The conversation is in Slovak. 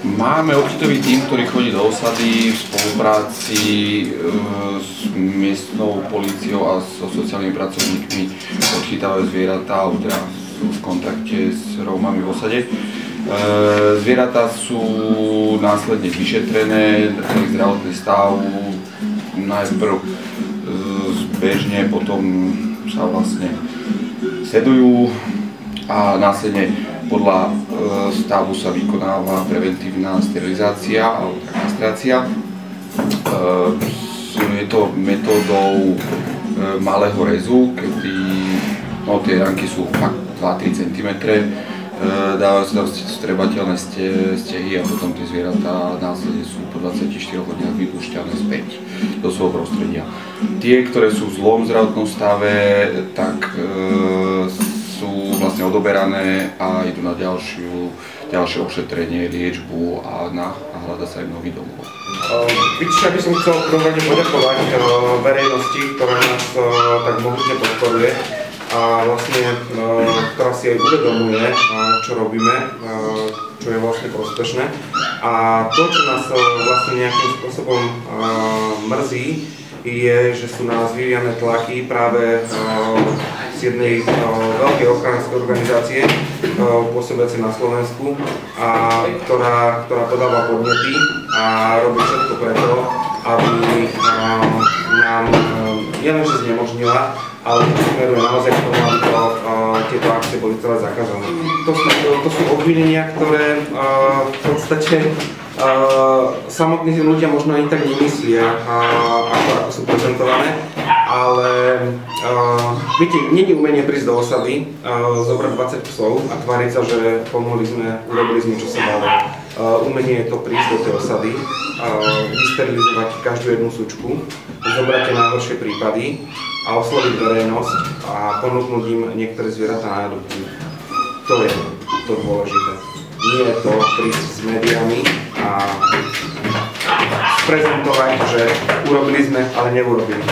Máme odchytový tím, ktorý chodí do osady v spolupráci s miestnou políciou a so sociálnymi pracovníkmi. Odchytávajú zvieratá, teda sú v kontakte s Rómami v osade. Zvieratá sú následne vyšetrené, ich zdravotný stav najprv zbežne, potom sa vlastne sedujú a následne podľa stavu sa vykonáva preventívna sterilizácia alebo kastrácia. Je to metódou malého rezu, kedy tie ranky sú fakt 2-3 cm. Dávajú sa tam strebateľné stehy a potom tie zvieratá následne sú po 24 hodinách vypúšťané späť do svojho prostredia. Tie, ktoré sú v zlom zdravotnom stave, tak sú vlastne odoberané a idú na ďalšie ošetrenie, liečbu a hľada sa im nový domov. Ja by som chcel prvom rade poďakovať verejnosti, ktorá nás tak mohutne podporuje a vlastne, ktorá si aj uvedomuje, čo robíme, čo je vlastne prospešné. A to, čo nás vlastne nejakým spôsobom mrzí, je, že sú na nás vyvíjane tlaky práve z jednej veľkej ochranárskej organizácie pôsobiacej na Slovensku, ktorá podáva podnety a robí všetko preto, aby nám nielenže znemožnila, ale smeruje naozaj k tomu, aby tieto akcie boli celé zakázané. To sú obvinenia, ktoré v podstate samotní ľudia možno ani tak nemyslia, ako sú prezentované, ale viete, nie je umenie prísť do osady, zobrať 20 psov a tváriť sa, že pomohli sme, urobili sme, čo sa dalo. Umenie je to prísť do tej osady, vysterilizovať každú jednu sučku, zobrať tie najhoršie prípady a osloviť verejnosť a ponúknuť im niektoré zvieratá na adopciu. To je to dôležité. Nie je to prísť s médiami a prezentovať, že urobili sme, ale neurobili.